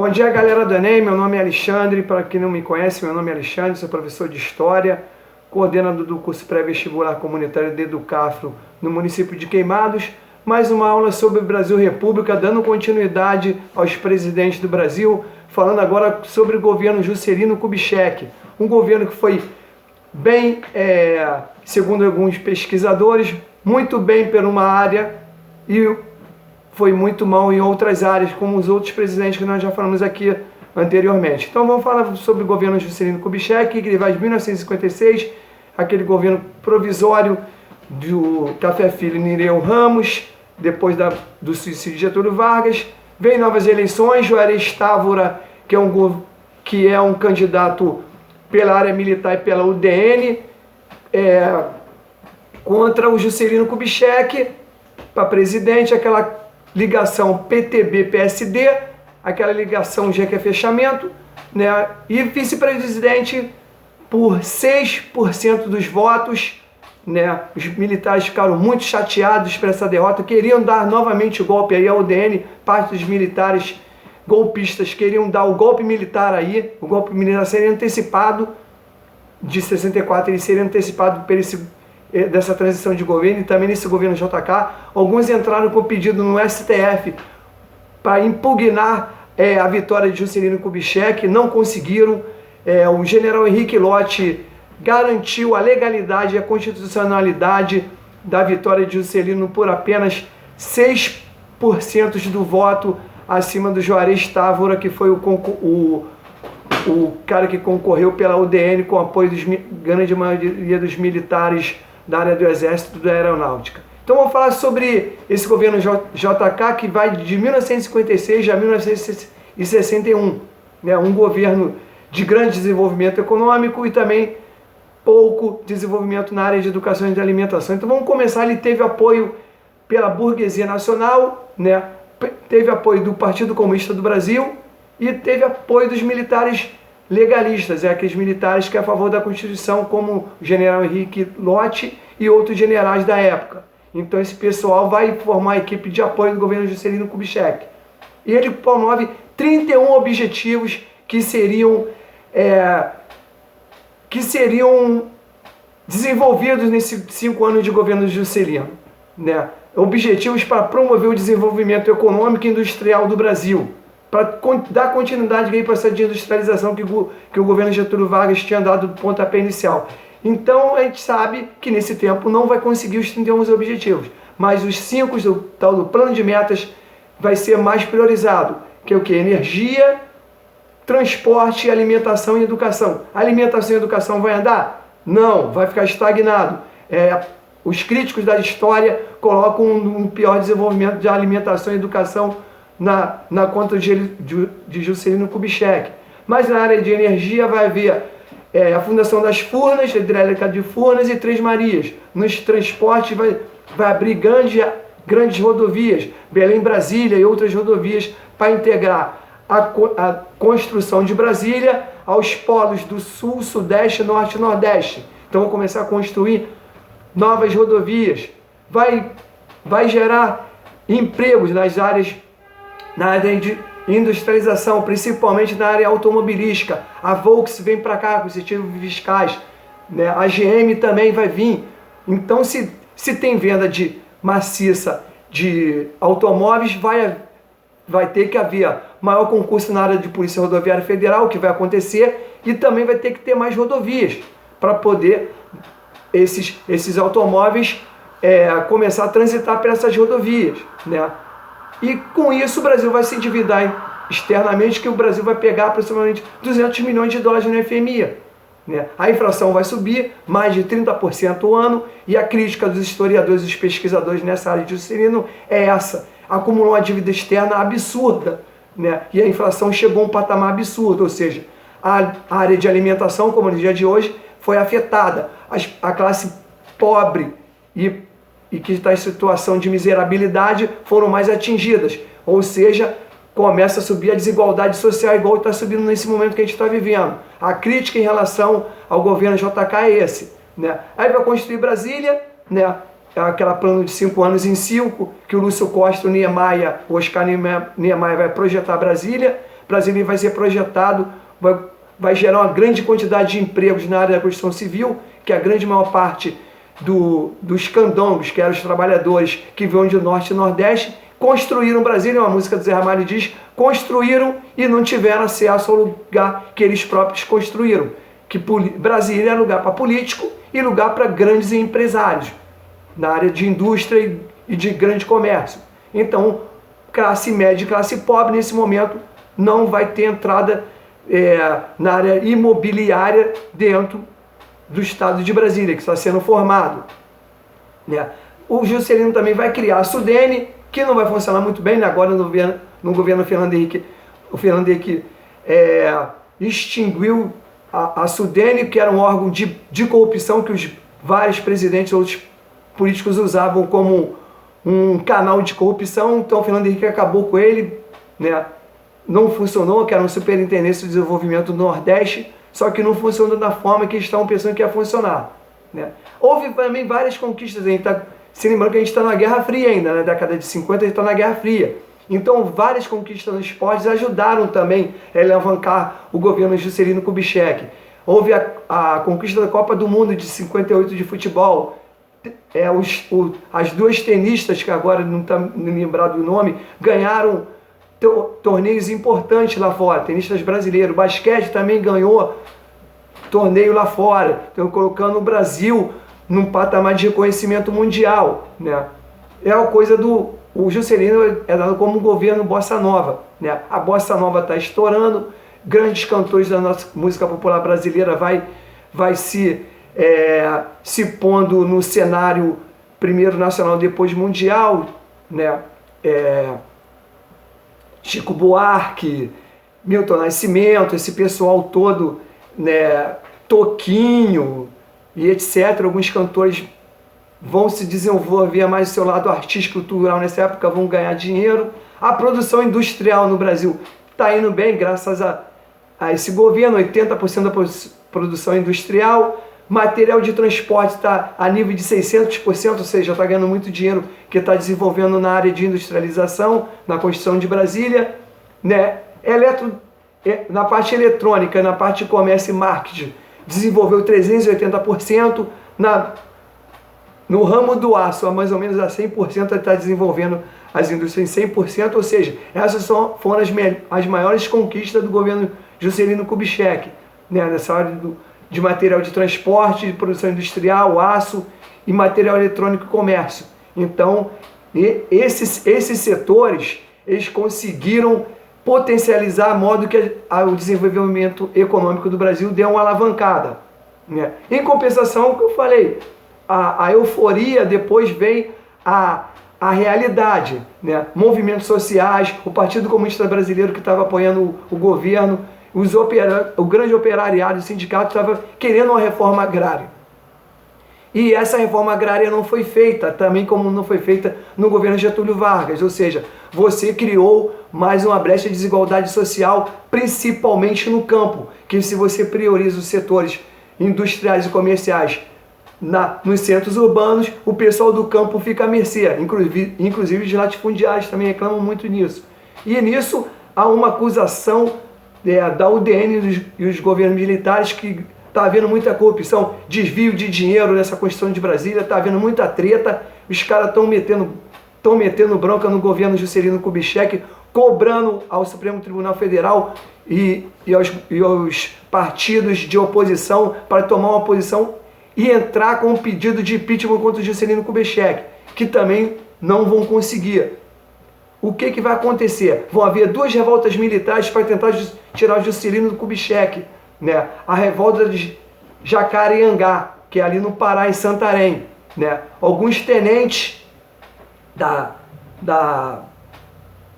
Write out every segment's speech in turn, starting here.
Bom dia, galera do Enem, meu nome é Alexandre, para quem não me conhece, meu nome é Alexandre, sou professor de História, coordenador do curso pré-vestibular comunitário de Educafro no município de Queimados. Mais uma aula sobre Brasil República, dando continuidade aos presidentes do Brasil, falando agora sobre o governo Juscelino Kubitschek, um governo que foi bem, segundo alguns pesquisadores, muito bem por uma área e foi muito mal em outras áreas, como os outros presidentes que nós já falamos aqui anteriormente. Então vamos falar sobre o governo Juscelino Kubitschek, que ele vai de 1956, aquele governo provisório do Café Filho e Nereu Ramos, depois do suicídio de Getúlio Vargas. Vem novas eleições, Juarez Távora, que é um candidato pela área militar e pela UDN, contra o Juscelino Kubitschek para presidente, aquela ligação PTB-PSD, aquela ligação já que é fechamento, né? E vice-presidente por 6% dos votos, né? Os militares ficaram muito chateados por essa derrota, queriam dar novamente o golpe aí à UDN, parte dos militares golpistas queriam dar o golpe militar aí, o golpe militar seria antecipado, de 64 ele seria antecipado dessa transição de governo e também nesse governo JK. Alguns entraram com pedido no STF para impugnar a vitória de Juscelino Kubitschek, não conseguiram. O general Henrique Lott garantiu a legalidade e a constitucionalidade da vitória de Juscelino por apenas 6% do voto, acima do Juarez Távora, que foi o cara que concorreu pela UDN com apoio da grande maioria dos militares da área do Exército e da Aeronáutica. Então vamos falar sobre esse governo JK, que vai de 1956 a 1961, né? Um governo de grande desenvolvimento econômico e também pouco desenvolvimento na área de educação e de alimentação. Então vamos começar, ele teve apoio pela burguesia nacional, né? Teve apoio do Partido Comunista do Brasil e teve apoio dos militares legalistas, aqueles militares que é a favor da Constituição, como o general Henrique Lott e outros generais da época. Então esse pessoal vai formar a equipe de apoio do governo Juscelino Kubitschek. E ele promove 31 objetivos que seriam desenvolvidos nesses 5 anos de governo Juscelino, né? Objetivos para promover o desenvolvimento econômico e industrial do Brasil, para dar continuidade aí para essa industrialização que o governo Getúlio Vargas tinha dado do pontapé inicial. Então a gente sabe que nesse tempo não vai conseguir os 31 objetivos, mas os 5 do tal do plano de metas vai ser mais priorizado, que é o que? Energia, transporte, alimentação e educação. Alimentação e educação vai andar? Não, vai ficar estagnado. Os críticos da história colocam um pior desenvolvimento de alimentação e educação na conta de Juscelino Kubitschek. Mas na área de energia vai haver a fundação das Furnas, a hidrelétrica de Furnas e Três Marias. Nos transportes vai abrir grandes rodovias, Belém-Brasília e outras rodovias, para integrar a construção de Brasília aos polos do Sul, Sudeste, Norte e Nordeste. Então vão começar a construir novas rodovias. Vai gerar empregos na área de industrialização, principalmente na área automobilística. A Volkswagen vem para cá com incentivos fiscais, né? A GM também vai vir. Então, se tem venda de maciça de automóveis, vai ter que haver maior concurso na área de Polícia Rodoviária Federal, que vai acontecer, e também vai ter que ter mais rodovias para poder esses automóveis começar a transitar por essas rodovias, né? E com isso o Brasil vai se endividar externamente, que o Brasil vai pegar aproximadamente 200 milhões de dólares no FMI, né? A inflação vai subir mais de 30% ao ano, e a crítica dos historiadores e dos pesquisadores nessa área de Juscelino é essa: acumulou uma dívida externa absurda, né? E a inflação chegou a um patamar absurdo, ou seja, a área de alimentação, como no dia de hoje, foi afetada. A classe pobre e que está em situação de miserabilidade foram mais atingidas, ou seja, começa a subir a desigualdade social, igual está subindo nesse momento que a gente está vivendo. A crítica em relação ao governo JK é esse, né? Aí vai construir Brasília, né? Aquela plano de 5 anos em 5, que o Lúcio Costa, o Oscar Niemeyer vai projetar Brasília, Brasília vai ser projetado, vai gerar uma grande quantidade de empregos na área da construção civil, que a grande maior parte dos candongos, que eram os trabalhadores que vinham de norte e nordeste, construíram Brasília, uma música do Zé Ramalho diz, construíram e não tiveram acesso ao lugar que eles próprios construíram. Que Brasília é lugar para político e lugar para grandes empresários, na área de indústria e de grande comércio. Então, classe média e classe pobre, nesse momento, não vai ter entrada na área imobiliária dentro do estado de Brasília, que está sendo formado. O Juscelino também vai criar a Sudene, que não vai funcionar muito bem, agora no governo Fernando Henrique. O Fernando Henrique extinguiu a Sudene, que era um órgão de corrupção que os vários presidentes, outros políticos usavam como um canal de corrupção. Então o Fernando Henrique acabou com ele, não funcionou, que era um superintendente de desenvolvimento do Nordeste, só que não funcionou da forma que eles estavam pensando que ia funcionar. Houve também várias conquistas, a gente está se lembrando que a gente está na Guerra Fria ainda, na década de 50 a gente está na Guerra Fria. Então várias conquistas nos esportes ajudaram também a alavancar o governo Juscelino Kubitschek. Houve a conquista da Copa do Mundo de 58 de futebol. As duas tenistas, que agora não está me lembrado do nome, ganharam torneios importantes lá fora, tenistas brasileiros. O basquete também ganhou torneio lá fora, então colocando o Brasil num patamar de reconhecimento mundial. É uma coisa o Juscelino é dado como um governo bossa nova. A bossa nova está estourando, grandes cantores da nossa música popular brasileira vai se pondo no cenário primeiro nacional, depois mundial, Chico Buarque, Milton Nascimento, esse pessoal todo, Toquinho e etc. Alguns cantores vão se desenvolver mais o seu lado artístico, cultural nessa época, vão ganhar dinheiro. A produção industrial no Brasil está indo bem graças a esse governo, 80% da produção industrial. Material de transporte está a nível de 600%, ou seja, está ganhando muito dinheiro que está desenvolvendo na área de industrialização, na construção de Brasília. Na parte eletrônica, na parte de comércio e marketing, desenvolveu 380%. No ramo do aço, mais ou menos a 100%, está desenvolvendo as indústrias em 100%, ou seja, essas foram as maiores conquistas do governo Juscelino Kubitschek, nessa área de material de transporte, de produção industrial, aço e material eletrônico e comércio. Então, esses setores, eles conseguiram potencializar a modo que o desenvolvimento econômico do Brasil deu uma alavancada. Em compensação, o que eu falei, a euforia, depois vem a realidade. Movimentos sociais, o Partido Comunista Brasileiro que estava apoiando o governo, o grande operariado, o sindicato estava querendo uma reforma agrária. E essa reforma agrária não foi feita, também como não foi feita no governo Getúlio Vargas, ou seja, você criou mais uma brecha de desigualdade social, principalmente no campo, que se você prioriza os setores industriais e comerciais nos centros urbanos, o pessoal do campo fica à mercê, inclusive os latifundiários também reclamam muito nisso. E nisso há uma acusação da UDN e os governos militares que está havendo muita corrupção, desvio de dinheiro nessa Constituição de Brasília, está havendo muita treta, os caras estão metendo bronca no governo Juscelino Kubitschek, cobrando ao Supremo Tribunal Federal e aos partidos de oposição para tomar uma posição e entrar com um pedido de impeachment contra o Juscelino Kubitschek, que também não vão conseguir. O que vai acontecer? Vão haver duas revoltas militares para tentar tirar o Juscelino Kubitschek. A revolta de Jacareangá, que é ali no Pará, em Santarém. Alguns tenentes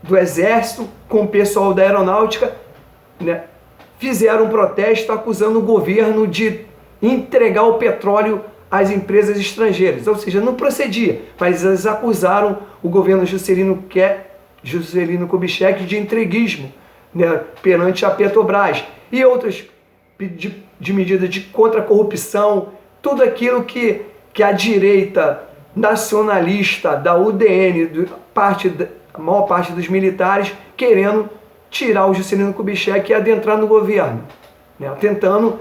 do Exército, com o pessoal da Aeronáutica, fizeram um protesto acusando o governo de entregar o petróleo às empresas estrangeiras. Ou seja, não procedia, mas eles acusaram o governo Juscelino Kubitschek de entreguismo perante a Petrobras e outras de medidas de contra a corrupção, tudo aquilo que a direita nacionalista da UDN, a maior parte dos militares, querendo tirar o Juscelino Kubitschek e adentrar no governo, né? Tentando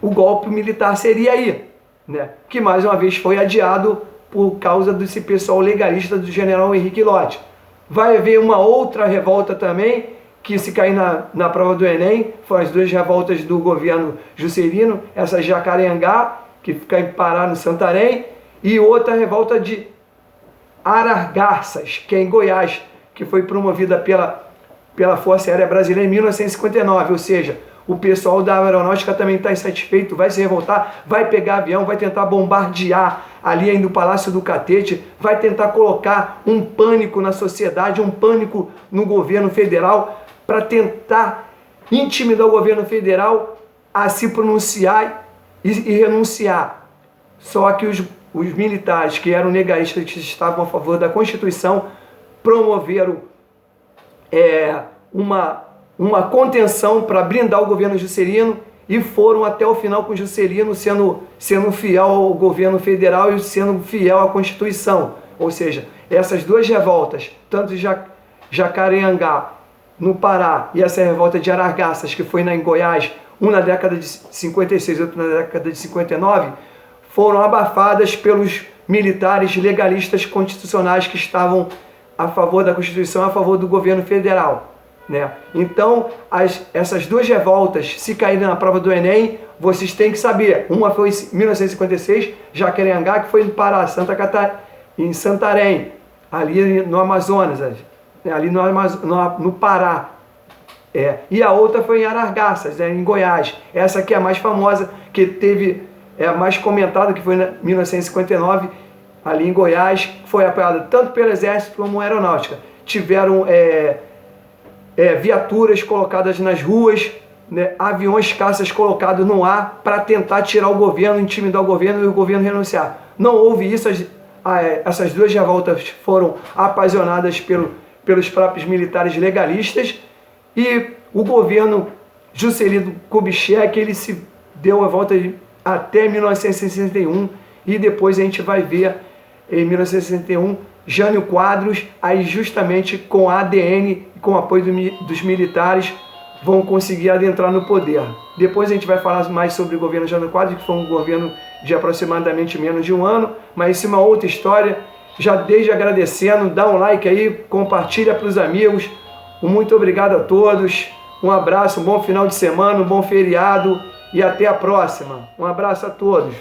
o golpe militar seria aí, né? Que mais uma vez foi adiado por causa desse pessoal legalista do general Henrique Lott. Vai haver uma outra revolta também, que se cair na prova do Enem, foram as duas revoltas do governo Juscelino, essa de Jacareangá, que fica em Pará, no Santarém, e outra revolta de Aragarças, que é em Goiás, que foi promovida pela Força Aérea Brasileira em 1959, ou seja, o pessoal da aeronáutica também está insatisfeito, vai se revoltar, vai pegar avião, vai tentar bombardear ali ainda o Palácio do Catete, vai tentar colocar um pânico na sociedade, um pânico no governo federal, para tentar intimidar o governo federal a se pronunciar e renunciar. Só que os militares, que eram negaístas, que estavam a favor da Constituição, promoveram uma contenção para blindar o governo Juscelino e foram até o final com o Juscelino sendo fiel ao governo federal e sendo fiel à Constituição. Ou seja, essas duas revoltas, tanto de Jacareangá, no Pará, e essa revolta de Aragarças, que foi em Goiás, uma na década de 56 e outra na década de 59, foram abafadas pelos militares legalistas constitucionais que estavam a favor da Constituição, a favor do governo federal, né? Então, essas duas revoltas, se caírem na prova do Enem, vocês têm que saber. Uma foi em 1956, Jacareangá, que foi no Pará, em Santarém, ali no Amazonas, ali no Pará. E a outra foi em Aragarças, em Goiás. Essa aqui é a mais famosa, que teve, a mais comentada, que foi em 1959, ali em Goiás, foi apoiada tanto pelo Exército como a Aeronáutica. Tiveram viaturas colocadas nas ruas, né, aviões caças colocados no ar para tentar tirar o governo, intimidar o governo e o governo renunciar. Não houve isso, essas duas revoltas foram apasionadas pelos próprios militares legalistas, e o governo Juscelino Kubitschek, ele se deu a volta até 1961, e depois a gente vai ver em 1961 Jânio Quadros, aí justamente com a ADN e com o apoio dos militares, vão conseguir adentrar no poder. Depois a gente vai falar mais sobre o governo Jânio Quadros, que foi um governo de aproximadamente menos de um ano, mas isso é uma outra história. Já desde agradecendo, dá um like aí, compartilha para os amigos. Muito obrigado a todos, um abraço, um bom final de semana, um bom feriado e até a próxima. Um abraço a todos.